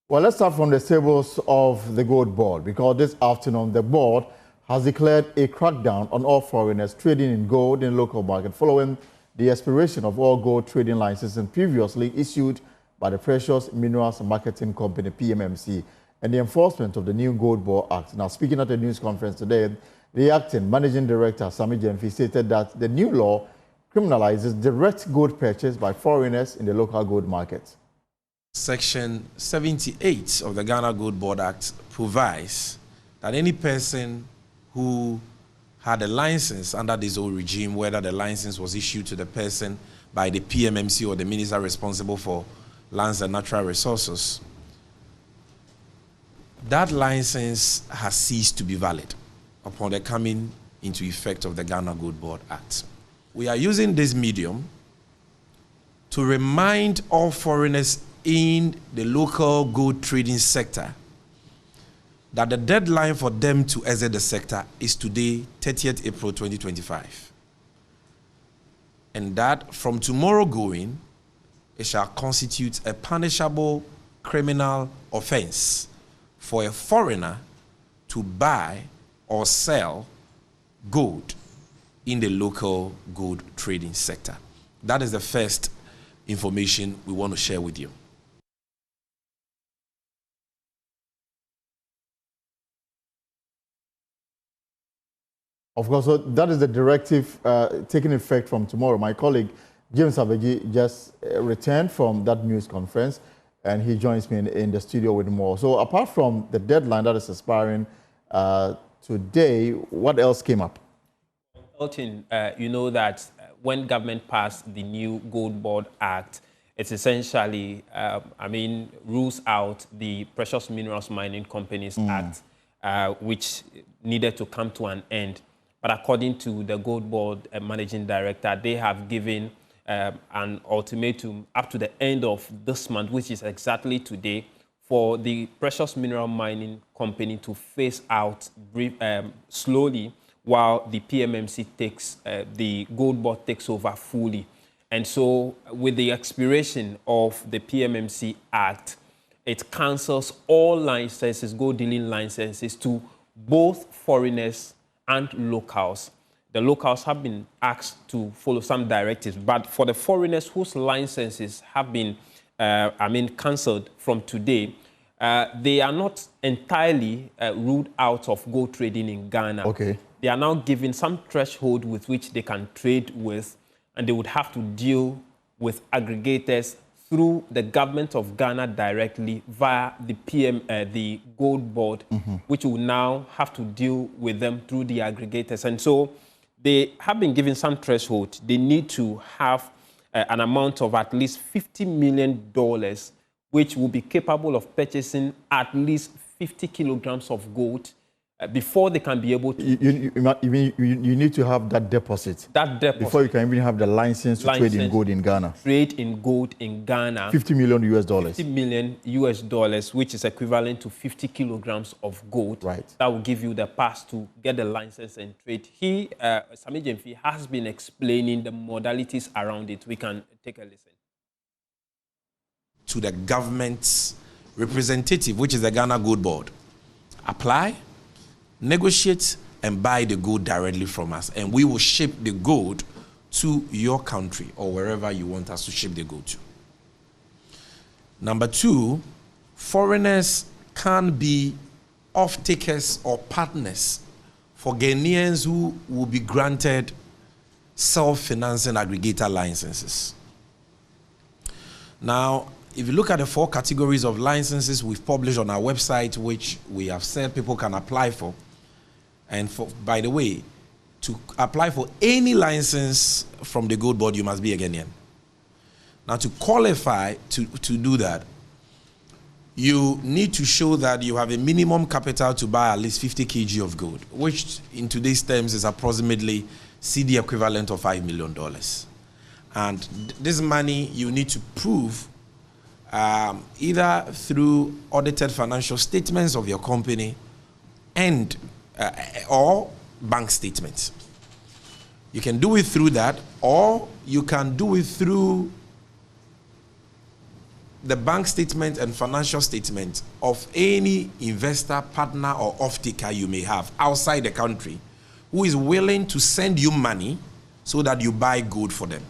Well, let's start from the tables of the Gold Board, because this afternoon the board has declared a crackdown on all foreigners trading in gold in the local market following the expiration of all gold trading licenses previously issued by the Precious Minerals Marketing Company, PMMC, and the enforcement of the new Gold Board Act. Now, speaking at a news conference today, the acting managing director, Sami Jemfi, stated that the new law criminalizes direct gold purchase by foreigners in the local gold market. Section 78 of the Ghana Gold Board Act provides that any person who had a license under this old regime, whether the license was issued to the person by the PMMC or the minister responsible for lands and natural resources, that license has ceased to be valid upon the coming into effect of the Ghana Gold Board Act. We are using this medium to remind all foreigners in the local gold trading sector that the deadline for them to exit the sector is today, 30th April 2025. And that from tomorrow going, it shall constitute a punishable criminal offense for a foreigner to buy or sell gold in the local gold trading sector. That is the first information we want to share with you. Of course, so that is the directive taking effect from tomorrow. My colleague James Abegi just returned from that news conference, and he joins me in the studio with more. So apart from the deadline that is expiring today, what else came up? Elton, you know that when government passed the new Gold Board Act, it's essentially, rules out the Precious Minerals Mining Companies Act, which needed to come to an end. But according to the Gold Board Managing Director, they have given an ultimatum up to the end of this month, which is exactly today, for the Precious Mineral Mining Company to phase out slowly while the PMMC takes, the Gold Board takes over fully. And so with the expiration of the PMMC Act, it cancels all licenses, gold dealing licenses, to both foreigners and locals. The locals have been asked to follow some directives, but for the foreigners whose licenses have been, cancelled from today, they are not entirely ruled out of gold trading in Ghana. Okay. They are now given some threshold with which they can trade with, and they would have to deal with aggregators through the government of Ghana directly via the Gold Board, which will now have to deal with them through the aggregators. And so they have been given some threshold. They need to have an amount of at least $50 million, which will be capable of purchasing at least 50 kilograms of gold before they can be able to... You need to have that deposit. That deposit. Before you can even have the license to trade in gold in Ghana. Trade in gold in Ghana. $50 million US. $50 million, which is equivalent to 50 kilograms of gold. Right. That will give you the pass to get the license and trade. He, Sami Jemfi, has been explaining the modalities around it. We can take a listen. To the government's representative, which is the Ghana Gold Board. Apply, negotiate, and buy the gold directly from us, and we will ship the gold to your country or wherever you want us to ship the gold to. Number two, foreigners can be off-takers or partners for Ghanaians who will be granted self-financing aggregator licenses. Now, if you look at the 4 categories of licenses we've published on our website, which we have said people can apply for, and by the way, to apply for any license from the Gold Board, you must be a Ghanaian. Now, to qualify to do that, you need to show that you have a minimum capital to buy at least 50 kg of gold, which in today's terms is approximately CD equivalent of $5 million. And this money you need to prove either through audited financial statements of your company and or bank statements. You can do it through that, or you can do it through the bank statement and financial statement of any investor, partner, or off-taker you may have outside the country who is willing to send you money so that you buy gold for them.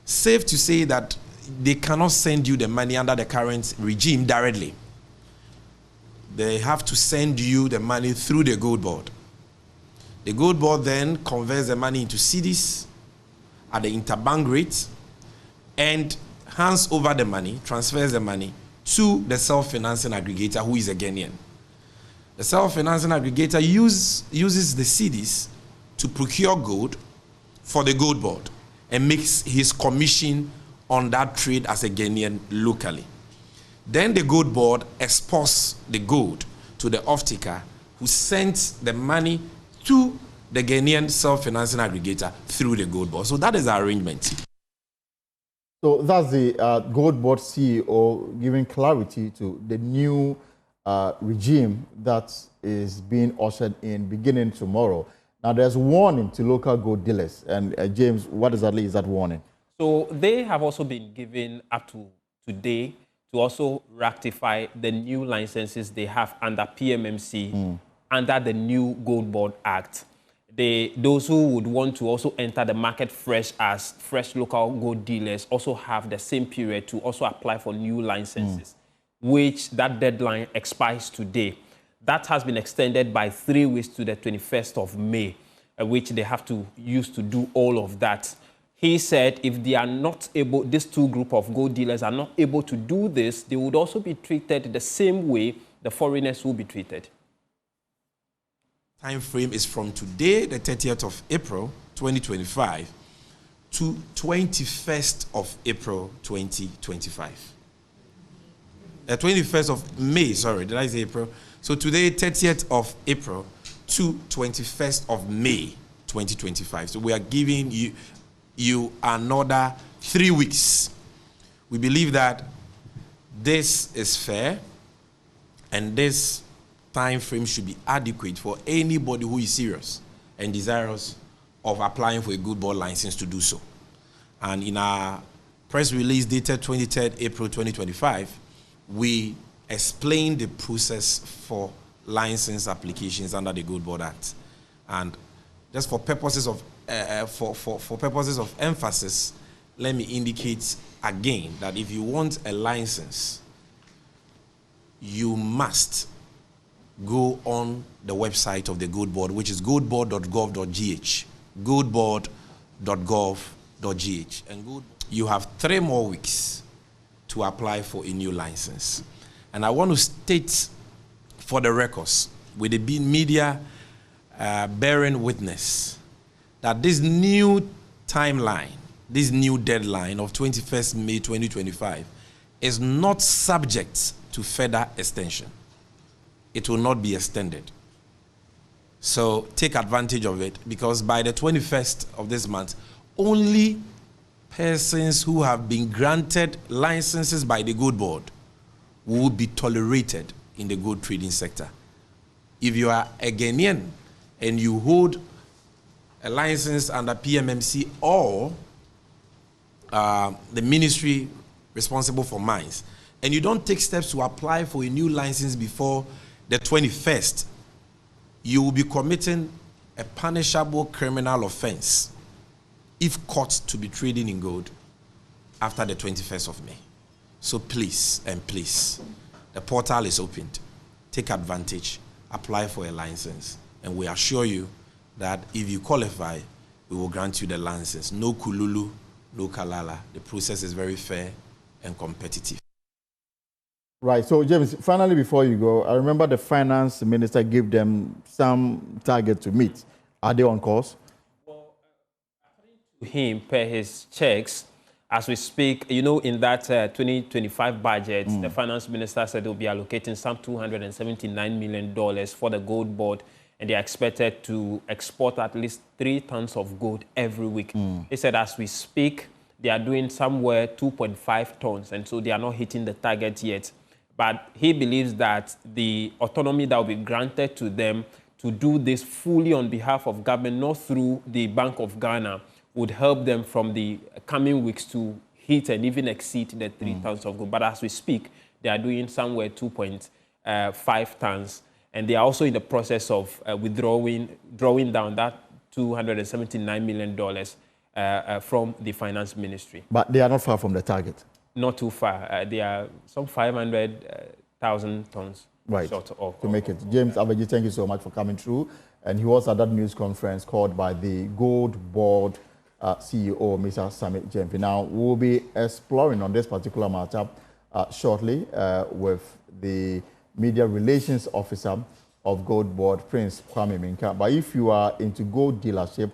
Safe to say that they cannot send you the money under the current regime directly. They have to send you the money through the gold board. The gold board then converts the money into cedis at the interbank rate and hands over the money, transfers the money to the self-financing aggregator, who is a Ghanaian. The self-financing aggregator uses the cedis to procure gold for the gold board and makes his commission on that trade as a Ghanaian locally. Then the gold board exports the gold to the off-taker, who sends the money to the Ghanaian self-financing aggregator through the gold board. So that is our arrangement. So that's the gold board CEO giving clarity to the new regime that is being ushered in beginning tomorrow. Now, there's warning to local gold dealers. And James, what exactly is that warning? So they have also been given up to today to also rectify the new licenses they have under PMMC, under the new Gold Board Act. Those who would want to also enter the market fresh as fresh local gold dealers also have the same period to also apply for new licenses, which that deadline expires today. That has been extended by 3 weeks to the 21st of May, which they have to use to do all of that. He said if they are not able, these two group of gold dealers are not able to do this, they would also be treated the same way the foreigners will be treated. Time frame is from today, the 30th of April, 2025, to 21st of April, 2025. 21st of May, sorry, did I say April? So today, 30th of April to 21st of May, 2025. So we are giving you another 3 weeks. We believe that this is fair and this time frame should be adequate for anybody who is serious and desirous of applying for a gold board license to do so. And in our press release dated 23rd April 2025, we explained the process for license applications under the Gold Board Act. And just for purposes of for purposes of emphasis, let me indicate again that if you want a license, you must go on the website of the Gold Board, which is goldboard.gov.gh, goldboard.gov.gh. And you have 3 more weeks to apply for a new license. And I want to state for the records, with the media bearing witness, that this new timeline, this new deadline of 21st May 2025 is not subject to further extension. It will not be extended. So take advantage of it, because by the 21st of this month, only persons who have been granted licenses by the Gold Board will be tolerated in the gold trading sector. If you are a Ghanaian and you hold a license under PMMC or the ministry responsible for mines, and you don't take steps to apply for a new license before the 21st, you will be committing a punishable criminal offense if caught to be trading in gold after the 21st of May. So please, and please, the portal is opened. Take advantage, apply for a license, and we assure you that if you qualify, we will grant you the license. No kululu, no kalala. The process is very fair and competitive. Right. So, James, finally, before you go, I remember the finance minister gave them some target to meet. Are they on course? Well, according to him, per his checks, as we speak, you know, in that 2025 budget, the finance minister said they'll be allocating some $279 million for the gold board, and they are expected to export at least 3 tons of gold every week. He said as we speak, they are doing somewhere 2.5 tons, and so they are not hitting the target yet. But he believes that the autonomy that will be granted to them to do this fully on behalf of government, not through the Bank of Ghana, would help them from the coming weeks to hit and even exceed the 3 tons of gold. But as we speak, they are doing somewhere 2.5 tons. And they are also in the process of drawing down that $279 million from the finance ministry. But they are not far from the target. Not too far. They are some 500,000 tons short of. To make it. James Abaji, thank you so much for coming through. And he was at that news conference called by the Gold Board CEO, Mr. Sammy Jempi. Now, we'll be exploring on this particular matter shortly with the Media Relations Officer of Gold Board, Prince Kwame Minka. But if you are into gold dealership,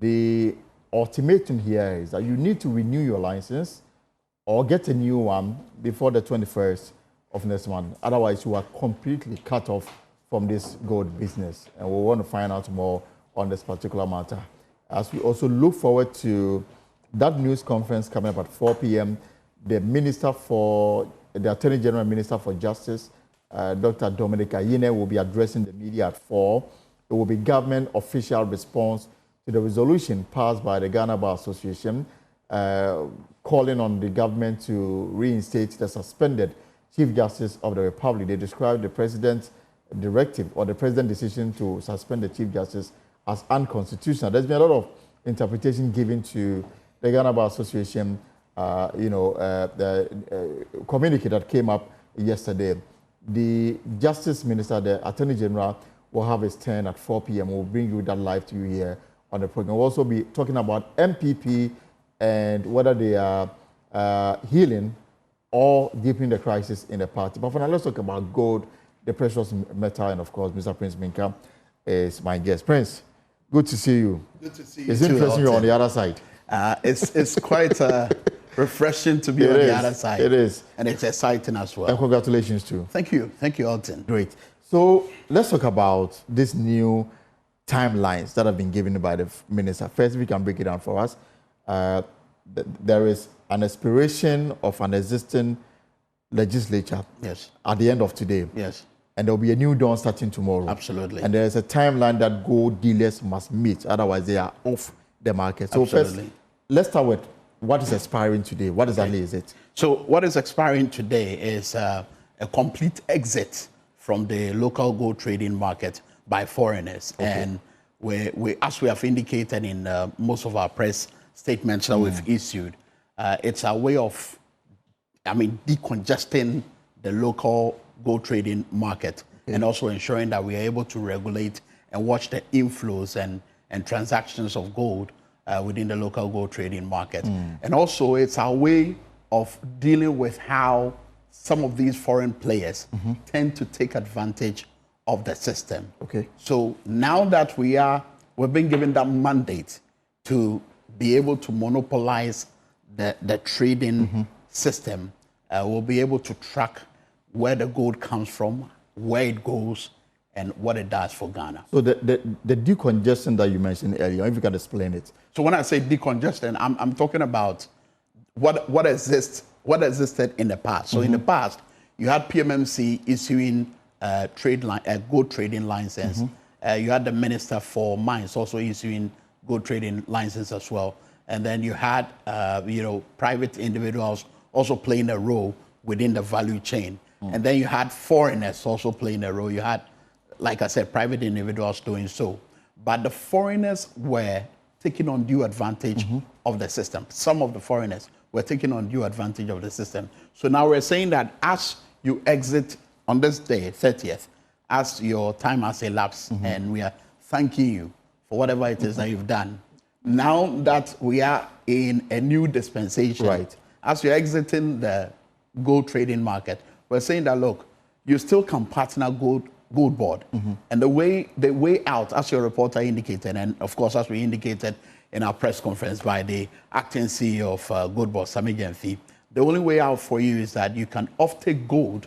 the ultimatum here is that you need to renew your license or get a new one before the 21st of next month. Otherwise, you are completely cut off from this gold business. And we want to find out more on this particular matter. As we also look forward to that news conference coming up at 4 p.m., the Attorney General Minister for Justice, Dr. Dominic Ayine, will be addressing the media at 4. It will be government official response to the resolution passed by the Ghana Bar Association, calling on the government to reinstate the suspended Chief Justice of the Republic. They described the President's directive or the President's decision to suspend the Chief Justice as unconstitutional. There's been a lot of interpretation given to the Ghana Bar Association, the communique that came up yesterday. The Justice Minister, the Attorney General, will have his turn at 4 p.m. We'll bring you that live to you here on the program. We'll also be talking about MPP and whether they are healing or deepening the crisis in the party. But for now, let's talk about gold, the precious metal, and of course, Mr. Prince Minka is my guest. Prince, good to see you. Good to see you. It's interesting you're on the other side. It's quite refreshing to be on the other side. It is. And it's exciting as well. And congratulations too. Thank you. Thank you, Alton. Great. So let's talk about these new timelines that have been given by the minister. First, if we can break it down for us. There is an expiration of an existing legislature at the end of today. Yes. And there will be a new dawn starting tomorrow. Absolutely. And there is a timeline that gold dealers must meet, otherwise they are off the market. So Absolutely. First, let's start with what is expiring today. What exactly is it? So what is expiring today is a complete exit from the local gold trading market by foreigners. Okay. And we, as we have indicated in most of our press statements that we've issued, it's a way of, decongesting the local gold trading market, and also ensuring that we are able to regulate and watch the inflows and transactions of gold within the local gold trading market. And also it's our way of dealing with how some of these foreign players tend to take advantage of the system. Okay. So now that we've been given that mandate to be able to monopolize the trading system, we'll be able to track where the gold comes from, where it goes, and what it does for Ghana. So the decongestion that you mentioned earlier, if you can explain it. So when I say decongestion, I'm talking about what existed in the past. So in the past, you had PMMC issuing gold trading license. You had the Minister for Mines also issuing gold trading license as well. And then you had private individuals also playing a role within the value chain. And then you had foreigners also playing a role. You had, like I said, private individuals doing so. But the foreigners were taking undue advantage of the system. Some of the foreigners were taking undue advantage of the system. So now we're saying that as you exit on this day, 30th, as your time has elapsed, and we are thanking you for whatever it is that you've done. Now that we are in a new dispensation, as you're exiting the gold trading market, we're saying that, look, you still can partner Gold Board. And the way out, as your reporter indicated, and of course, as we indicated in our press conference by the acting CEO of Gold Board, Sammy Jempi, the only way out for you is that you can offtake gold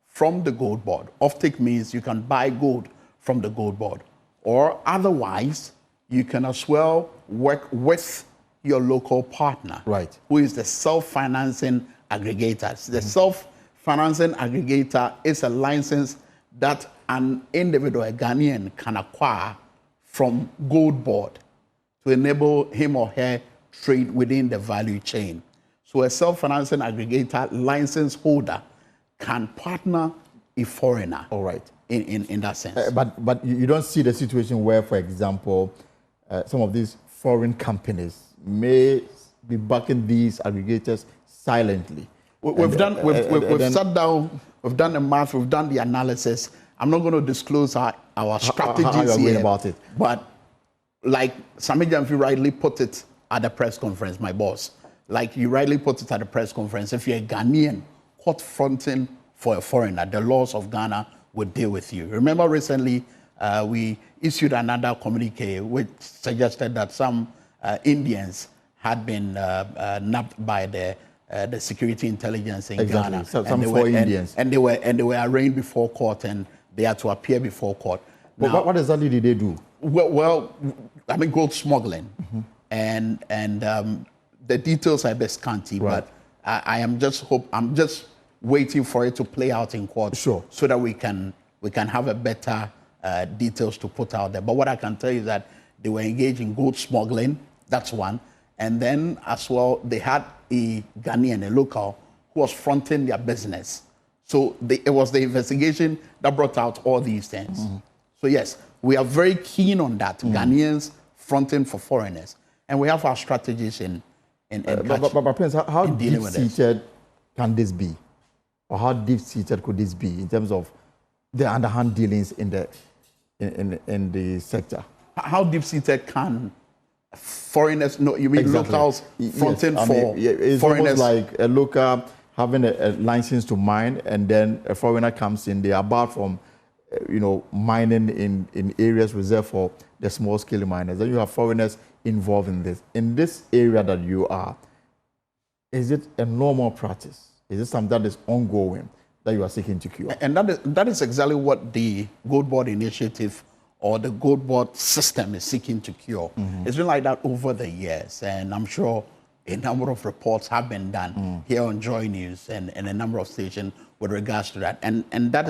from the Gold Board. Offtake means you can buy gold from the Gold Board. Or otherwise, you can as well work with your local partner, who is the self-financing aggregator. The self-financing aggregator is a license that an individual, a Ghanaian, can acquire from Gold Board to enable him or her trade within the value chain. So a self-financing aggregator license holder can partner a foreigner. All right. In that sense. But you don't see the situation where, for example, some of these foreign companies may be backing these aggregators silently. We've sat down, we've done the math, we've done the analysis. I'm not going to disclose our strategies how you're here, going about it. But like Sami Jamfi rightly put it at the press conference, my boss, like you rightly put it at the press conference, if you're a Ghanaian caught fronting for a foreigner, the laws of Ghana would deal with you. Remember recently, we issued another communique which suggested that some Indians had been nabbed by the security intelligence in Ghana. Some four Indians. And they were arraigned before court, and they had to appear before court. But now, what exactly did they do? Well, I mean, gold smuggling, and the details are a bit scanty. Right. But I'm just waiting for it to play out in court, sure, so that we can have a better details to put out there. But what I can tell you is that they were engaged in gold smuggling. That's one. And then as well, they had a Ghanaian, a local, who was fronting their business. So it was the investigation that brought out all these things. So yes, we are very keen on that, Ghanaians fronting for foreigners. And we have our strategies in but Prince, how dealing with deep-seated can this be? Or how deep-seated could this be in terms of the underhand dealings in the sector? How deep-seated can foreigners, no, you mean exactly. locals fronting for it's foreigners? Almost like a local having a license to mine, and then a foreigner comes in. They are barred from, mining in areas reserved for the small-scale miners. Then you have foreigners involved in this. In this area that you are, is it a normal practice? Is it something that is ongoing that you are seeking to cure? And that is exactly what the GOLDBOD initiative or the GOLDBOD system is seeking to cure. It's been like that over the years, and I'm sure a number of reports have been done here on Joy News and a number of stations with regards to that. And that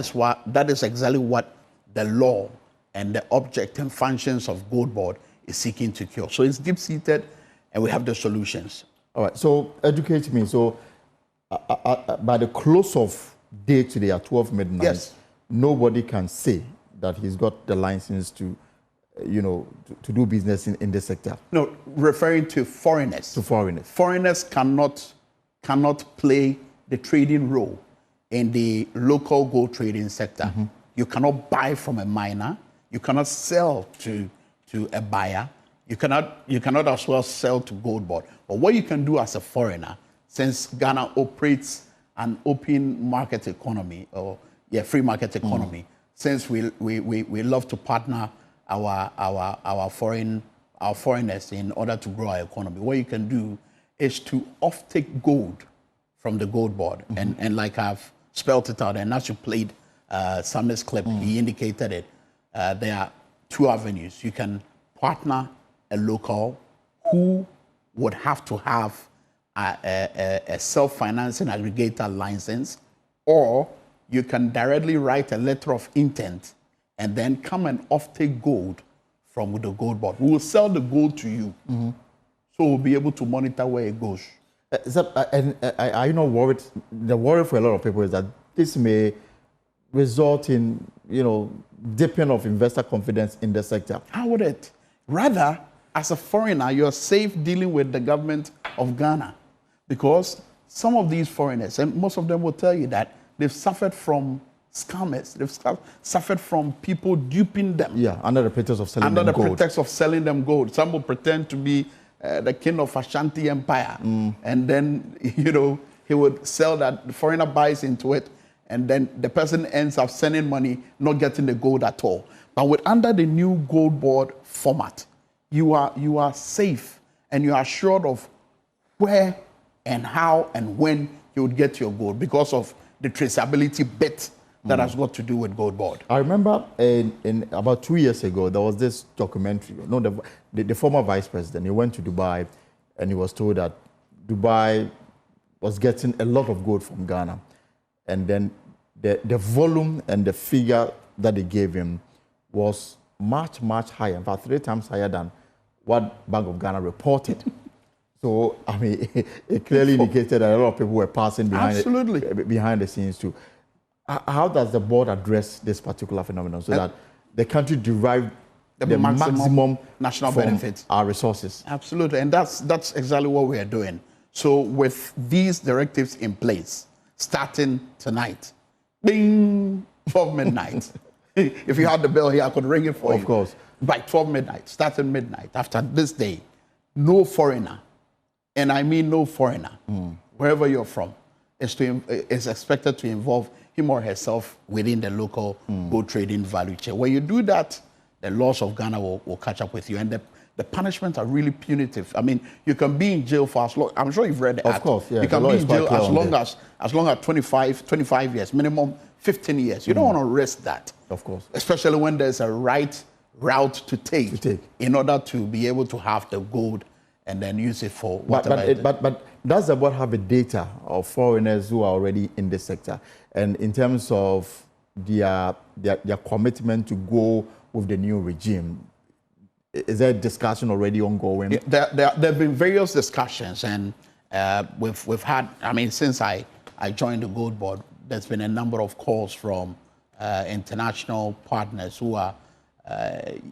is exactly what the law and the object and functions of GOLDBOD is seeking to cure. So it's deep-seated, and we have the solutions. All right, so educate me. So by the close of day today at 12 midnight, yes, nobody can say that he's got the license to, to do business in this sector. No, referring to foreigners. To foreigners. Foreigners cannot play the trading role in the local gold trading sector. You cannot buy from a miner. You cannot sell to a buyer. You cannot as well sell to GOLDBOD. But what you can do as a foreigner, since Ghana operates an open market economy, or free market economy, since we love to partner our foreigners in order to grow our economy, what you can do is to offtake gold from the GOLDBOD. And like I've spelled it out, and as you played Sami's clip, he indicated it. There are two avenues. You can partner a local who would have to have a self-financing aggregator license, or you can directly write a letter of intent and then come and offtake gold from the GOLDBOD. We will sell the gold to you, so we'll be able to monitor where it goes. Are you not worried? The worry for a lot of people is that this may result in, dipping of investor confidence in the sector. How would it? Rather, as a foreigner, you're safe dealing with the government of Ghana, because some of these foreigners, and most of them will tell you that they've suffered from scammers. They've suffered from people duping them. Yeah, under the pretext of selling them gold. Under the pretext of selling them gold. Some will pretend to be the king of Ashanti Empire. And then, he would sell that, the foreigner buys into it, and then the person ends up sending money, not getting the gold at all. But under the new GOLDBOD format, you are safe, and you are assured of where and how and when you would get your gold, because of the traceability bit that has got to do with GOLDBOD. I remember in about 2 years ago, there was this documentary. The former vice president, he went to Dubai, and he was told that Dubai was getting a lot of gold from Ghana. And then the volume and the figure that they gave him was much, much higher, in fact, 3 times higher than what Bank of Ghana reported. So, I mean, it clearly indicated that a lot of people were passing behind, behind the scenes too. How does the board address this particular phenomenon so that the country derive the maximum national from benefits, our resources? Absolutely, and that's exactly what we are doing. So with these directives in place, starting tonight, bing, 12 midnight. If you had the bell here, I could ring it for you. Of course. By 12 midnight, starting midnight, after this day, no foreigner, and I mean no foreigner, wherever you're from, is expected to involve him or herself within the local gold trading value chain. When you do that, the laws of Ghana will catch up with you. And the punishments are really punitive. I mean, you can be in jail for as long, I'm sure you've read the act. Of course, yeah. You can be in jail as long as 25 years, minimum 15 years. You don't want to risk that. Of course. Especially when there's a right route to take in order to be able to have the gold and then use it for whatever. But does the board have a data of foreigners who are already in this sector? And in terms of their commitment to go with the new regime, is there a discussion already ongoing? Yeah, there have been various discussions, and we've had, I mean, since I joined the Gold Board, there's been a number of calls from international partners who are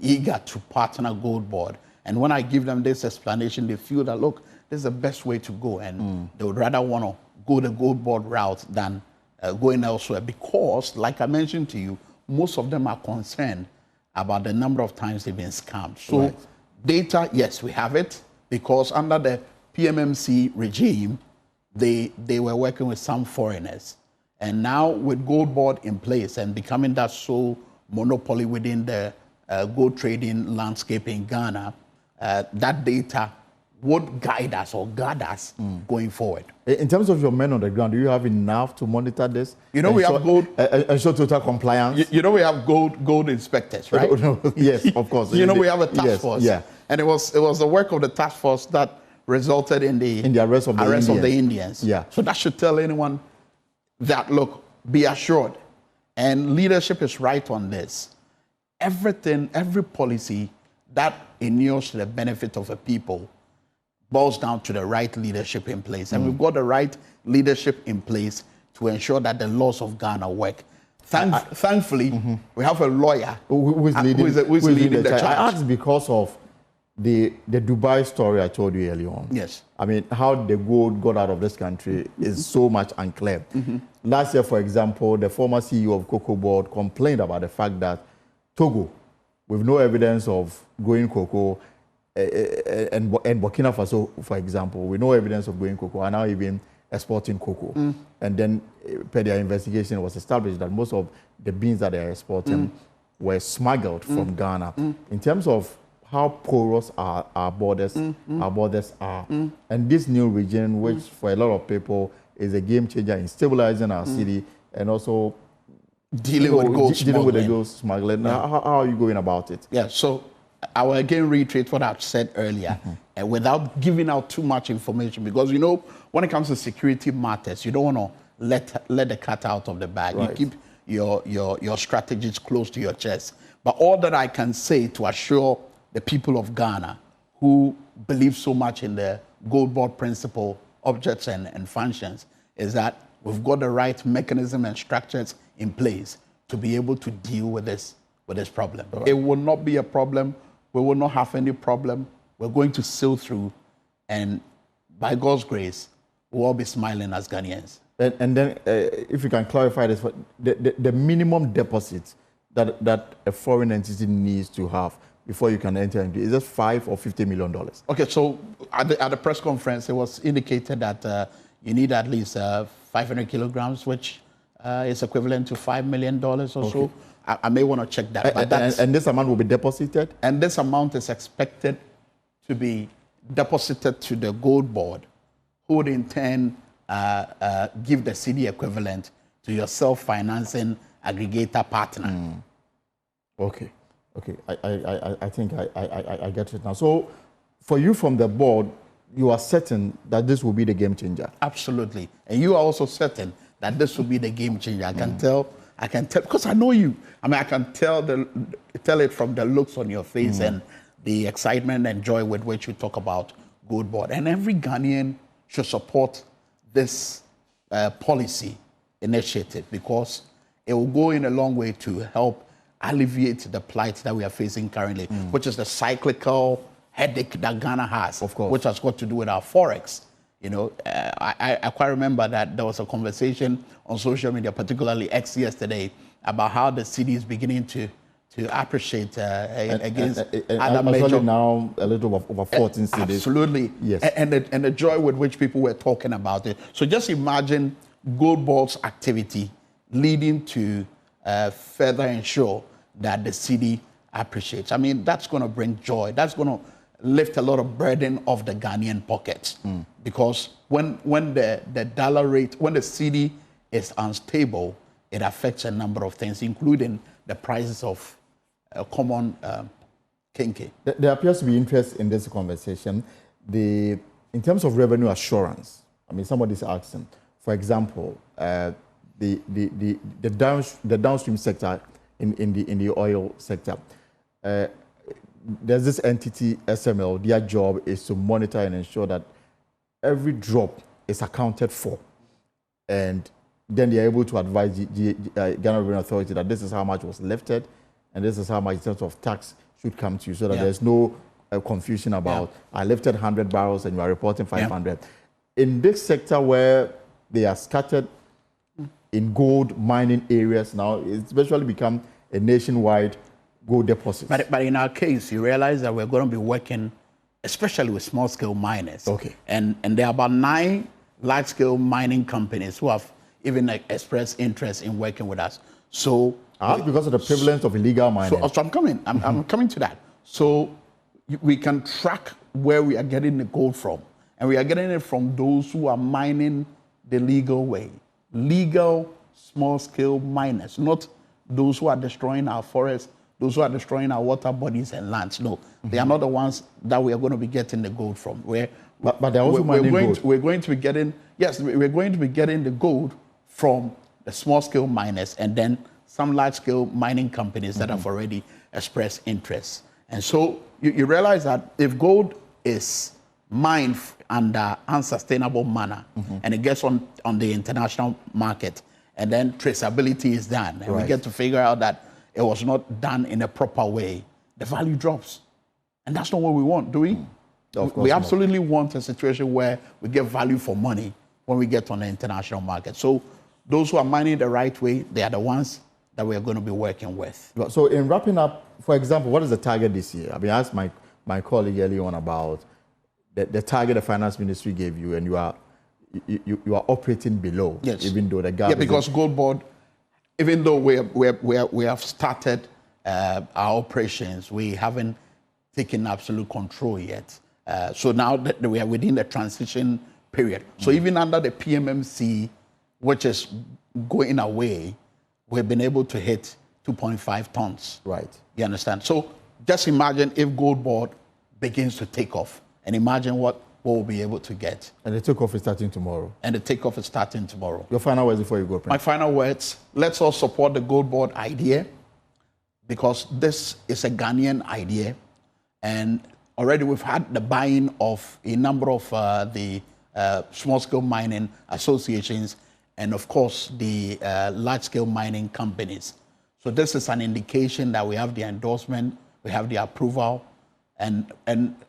eager to partner Gold Board. And when I give them this explanation, they feel that, look, this is the best way to go, and they would rather want to go the Gold Board route than going elsewhere, because, like I mentioned to you, most of them are concerned about the number of times they've been scammed. So data, yes, we have it, because under the PMMC regime, they were working with some foreigners. And now with Gold Board in place and becoming that sole monopoly within the gold trading landscape in Ghana, that data would guide us or guard us going forward. In terms of your men on the ground, do you have enough to monitor this? You know, we have gold. Ensure total compliance. You know, we have gold inspectors, right? Yes, of course. You know, we have a task force. Yeah. And it was the work of the task force that resulted in the arrest of the Indians. Yeah. So that should tell anyone that, look, be assured. And leadership is right on this. Everything, every policy that inures to the benefit of the people boils down to the right leadership in place. And we've got the right leadership in place to ensure that the laws of Ghana work. Thankfully, we have a lawyer who is leading the charge. I asked because of the Dubai story I told you earlier on. Yes. I mean, how the gold got out of this country is so much unclear. Last year, for example, the former CEO of Cocoa Board complained about the fact that Togo, with no evidence of growing cocoa, and Burkina Faso, for example, with no evidence of growing cocoa, are now even exporting cocoa. And then, per their investigation, it was established that most of the beans that they are exporting were smuggled from Ghana. In terms of how porous our borders are, and this new region, which for a lot of people is a game changer in stabilizing our city and also dealing with the gold smuggling. How are you going about it? Yeah, so I will again reiterate what I've said earlier, and without giving out too much information, because, you know, when it comes to security matters, you don't want to let the cat out of the bag. Right. You keep your strategies close to your chest. But all that I can say to assure the people of Ghana who believe so much in the Gold Board principle, objects and functions, is that we've got the right mechanism and structures in place to be able to deal with this problem. Right. It will not be a problem. We will not have any problem. We're going to sail through, and by God's grace, we'll all be smiling as Ghanaians. And then, if you can clarify this, the minimum deposit that a foreign entity needs to have before you can enter into, is it $5 or $50 million? Okay, so at the press conference, it was indicated that you need at least 500 kilograms, which is equivalent to $5 million or so. I may want to check that. But and this amount will be deposited? And this amount is expected to be deposited to the Gold Board, who would in turn give the CD equivalent to your self-financing aggregator partner. Okay. I think I get it now. So for you from the board, you are certain that this will be the game changer? Absolutely. And you are also certain that this will be the game changer. I can tell, because I know you. I mean, I can tell it from the looks on your face and the excitement and joy with which you talk about Gold Board. And every Ghanaian should support this policy initiative because it will go in a long way to help alleviate the plight that we are facing currently, which is the cyclical headache that Ghana has, of course, which has got to do with our forex. You know, I quite remember that there was a conversation on social media, particularly X yesterday, about how the city is beginning to appreciate against other major. Now a little over 14 cities. Absolutely, yes. And the joy with which people were talking about it. So just imagine Gold Board's activity leading to further ensure that the city appreciates. I mean, that's going to bring joy. That's going to lift a lot of burden off the Ghanaian pockets. Because when the dollar rate, when the cedi is unstable, it affects a number of things, including the prices of common kinky. There appears to be interest in this conversation. In terms of revenue assurance, I mean, somebody's asking, for example, the downstream sector in the oil sector. There's this entity, SML, their job is to monitor and ensure that every drop is accounted for. And then they're able to advise the Ghana Revenue Authority that this is how much was lifted and this is how much in terms of tax should come to you so that there's no confusion about I lifted 100 barrels and you are reporting 500. In this sector where they are scattered in gold mining areas now, it's virtually become a nationwide gold deposit. But in our case, you realize that we're going to be working especially with small-scale miners. Okay. And there are about 9 large-scale mining companies who have even expressed interest in working with us. So because of the prevalence of illegal mining. So I'm coming to that. So we can track where we are getting the gold from. And we are getting it from those who are mining the legal way. Legal small-scale miners, not those who are destroying our forests, those who are destroying our water bodies and lands. No, they are not the ones that we are going to be getting the gold from. But they're also mining gold. We're going to be getting the gold from the small-scale miners and then some large-scale mining companies that have already expressed interest. And so you realize that if gold is mined under unsustainable manner and it gets on the international market and then traceability is done and we get to figure out that it was not done in a proper way, the value drops. And that's not what we want, do we? Of course we absolutely want a situation where we get value for money when we get on the international market. So those who are mining the right way, they are the ones that we are going to be working with. So in wrapping up, for example, what is the target this year? I mean, I asked my colleague earlier on about the target the finance ministry gave you, and you are operating below, even though the gap. Yeah, because Gold Board, even though we have started our operations, we haven't taken absolute control yet. So now that we are within the transition period. So even under the PMMC, which is going away, we've been able to hit 2.5 tons. Right. You understand? So just imagine if Gold Board begins to take off, and imagine what we'll be able to get. And the takeoff is starting tomorrow. And the takeoff is starting tomorrow. Your final words before you go, Prince. My final words, let's all support the Gold Board idea because this is a Ghanaian idea. And already we've had the buy-in of a number of the small-scale mining associations and, of course, the large-scale mining companies. So this is an indication that we have the endorsement, we have the approval, and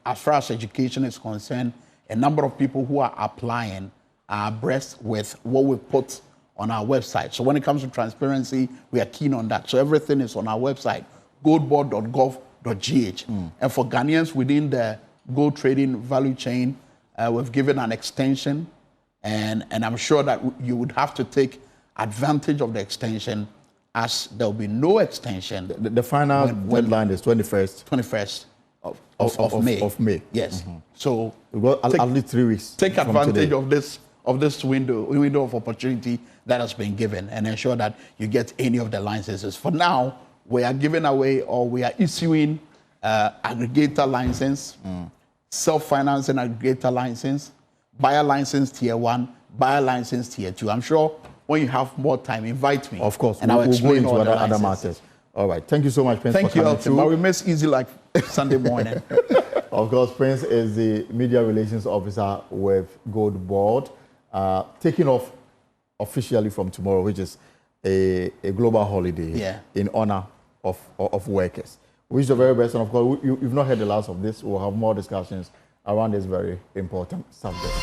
as far as education is concerned, a number of people who are applying are abreast with what we put on our website. So when it comes to transparency, we are keen on that. So everything is on our website, goldboard.gov.gh. And for Ghanaians within the gold trading value chain, we've given an extension, and I'm sure that you would have to take advantage of the extension, as there will be no extension. The final deadline is 21st. 21st of May. Of May. Yes. So at least 3 weeks. Take advantage of this window of opportunity that has been given and ensure that you get any of the licenses. For now, we are giving away or we are issuing aggregator license, self-financing aggregator license, buyer license tier 1, buyer license tier 2. I'm sure when you have more time, invite me. Of course, and I'll explain go into all other matters. All right. Thank you so much, Prince. Thank you, Elton. But we miss easy like Sunday morning. Of course, Prince is the media relations officer with GOLDBOD, taking off officially from tomorrow, which is a global holiday in honor of workers. We wish the very best, and of course, you've not heard the last of this. We'll have more discussions around this very important subject.